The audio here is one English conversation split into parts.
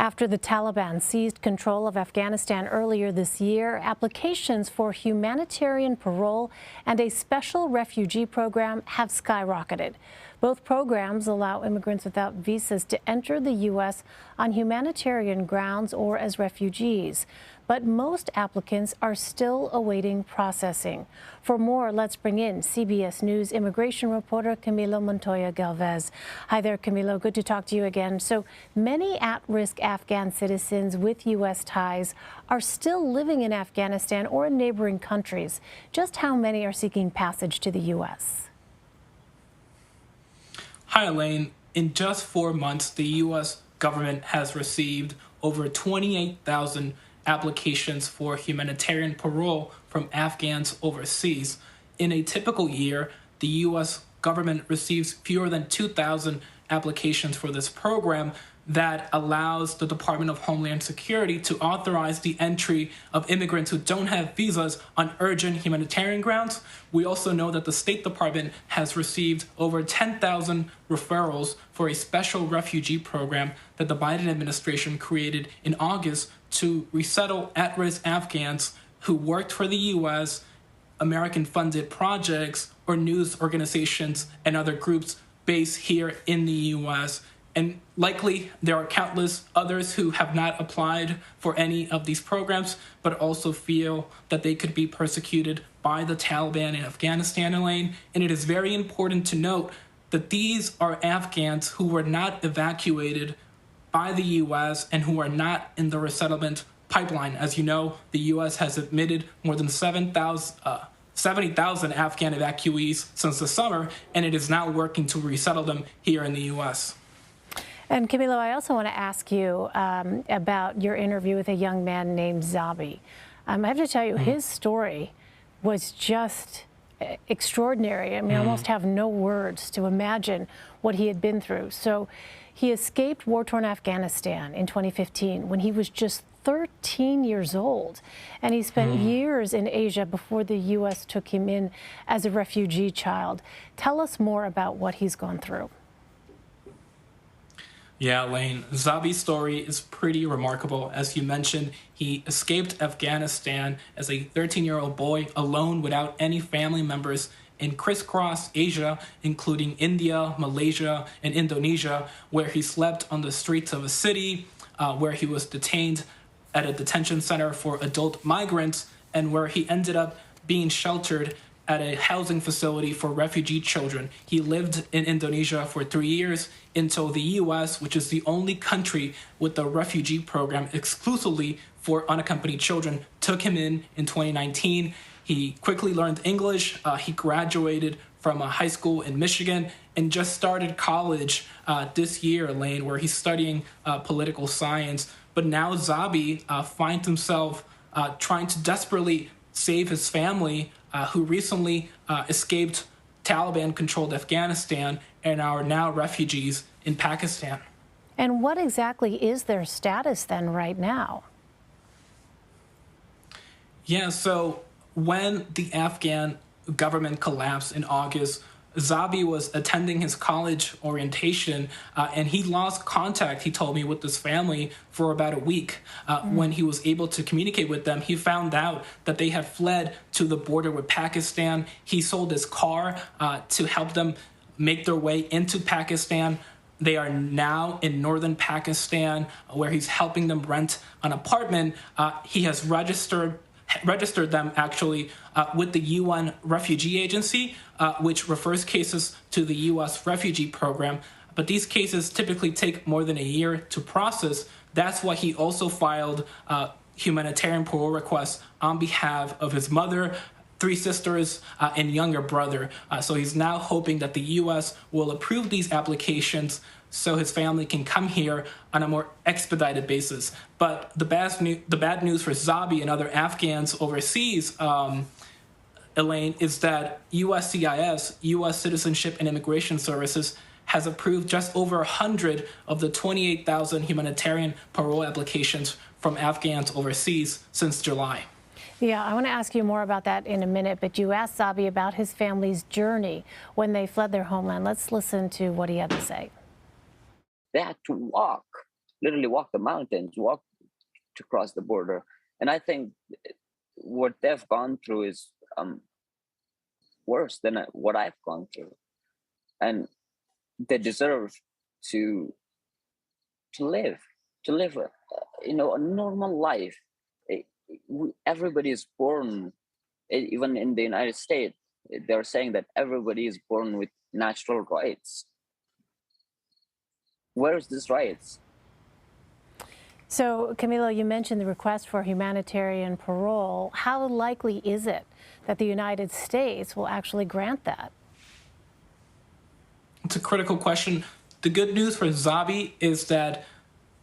After the Taliban seized control of Afghanistan earlier this year, applications for humanitarian parole and a special refugee program have skyrocketed. Both programs allow immigrants without visas to enter the U.S. on humanitarian grounds or as refugees. But most applicants are still awaiting processing. For more, let's bring in CBS News immigration reporter Camilo Montoya-Galvez. Hi there, Camilo. Good to talk to you again. So many at-risk Afghan citizens with U.S. ties are still living in Afghanistan or in neighboring countries. Just how many are seeking passage to the U.S.? Hi, Elaine. In just 4 months, the U.S. government has received over 28,000 applications for humanitarian parole from Afghans overseas. In a typical year, the U.S. government receives fewer than 2,000 applications for this program that allows the Department of Homeland Security to authorize the entry of immigrants who don't have visas on urgent humanitarian grounds. We also know that the State Department has received over 10,000 referrals for a special refugee program that the Biden administration created in August to resettle at-risk Afghans who worked for the U.S., American-funded projects, or news organizations and other groups based here in the U.S. And likely there are countless others who have not applied for any of these programs, but also feel that they could be persecuted by the Taliban in Afghanistan, Elaine. And it is very important to note that these are Afghans who were not evacuated by the U.S. and who are not in the resettlement pipeline. As you know, the U.S. has admitted more than 70,000 Afghan evacuees since the summer, and it is now working to resettle them here in the U.S. And Camilo, I also want to ask you about your interview with a young man named Zabi. I have to tell you, his story was just extraordinary. I mean, I almost have no words to imagine what he had been through. So he escaped war-torn Afghanistan in 2015 when he was just 13 years old, and he spent years in Asia before the U.S. took him in as a refugee child. Tell us more about what he's gone through. Yeah, Elaine, Zabi's story is pretty remarkable. As you mentioned, he escaped Afghanistan as a 13-year-old boy alone without any family members and crisscrossed Asia, including India, Malaysia, and Indonesia, where he slept on the streets of a city, where he was detained at a detention center for adult migrants, and where he ended up being sheltered at a housing facility for refugee children. He lived in Indonesia for 3 years until the U.S., which is the only country with a refugee program exclusively for unaccompanied children, took him in 2019. He quickly learned English. He graduated from a high school in Michigan and just started college this year, Elaine, where he's studying political science. But now Zabi finds himself trying to desperately save his family, who recently escaped Taliban-controlled Afghanistan and are now refugees in Pakistan. And what exactly is their status then right now? Yeah, so when the Afghan government collapsed in August, Zabi was attending his college orientation, and he lost contact, he told me, with his family for about a week. When he was able to communicate with them, he found out that they had fled to the border with Pakistan. He sold his car to help them make their way into Pakistan. They are now in northern Pakistan, where he's helping them rent an apartment. He has registered them actually with the UN Refugee Agency, which refers cases to the U.S. refugee program. But these cases typically take more than a year to process. That's why he also filed humanitarian parole requests on behalf of his mother, 3 sisters, and younger brother. So he's now hoping that the U.S. will approve these applications so his family can come here on a more expedited basis. But the bad news for Zabi and other Afghans overseas, Elaine, is that USCIS, U.S. Citizenship and Immigration Services, has approved just over 100 of the 28,000 humanitarian parole applications from Afghans overseas since July. Yeah, I want to ask you more about that in a minute, but you asked Zabi about his family's journey when they fled their homeland. Let's listen to what he had to say. They had to walk literally walk the mountains, walk to cross the border. And I think what they've gone through is worse than what I've gone through, and they deserve to live a normal life. Everybody is born, even in the United States, they're saying that everybody is born with natural rights. Where's these rights? So, Camilo, you mentioned the request for humanitarian parole. How likely is it that the United States will actually grant that? It's a critical question. The good news for Zabi is that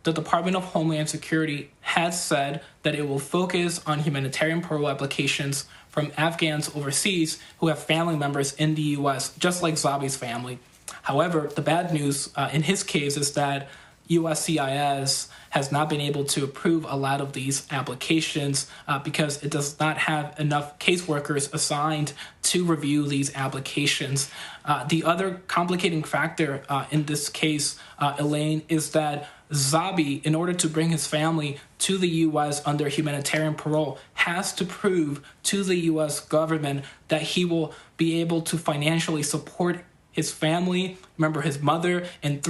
the Department of Homeland Security has said that it will focus on humanitarian parole applications from Afghans overseas who have family members in the U.S., just like Zabi's family. However, the bad news in his case is that USCIS has not been able to approve a lot of these applications because it does not have enough caseworkers assigned to review these applications. The other complicating factor in this case, Elaine, is that Zabi, in order to bring his family to the U.S. under humanitarian parole, has to prove to the U.S. government that he will be able to financially support his family, remember his mother and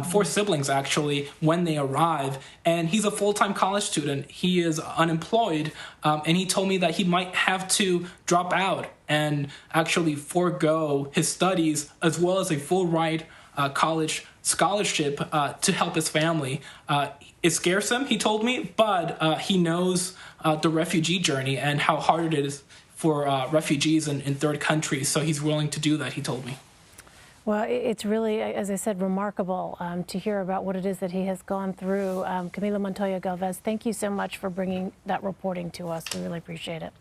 four siblings actually, when they arrive. And he's a full-time college student. He is unemployed, and he told me that he might have to drop out and actually forego his studies as well as a full ride college scholarship to help his family. It scares him, he told me, but he knows the refugee journey and how hard it is for refugees in third countries. So he's willing to do that, he told me. Well, it's really, as I said, remarkable to hear about what it is that he has gone through. Camilo Montoya-Galvez, thank you so much for bringing that reporting to us. We really appreciate it.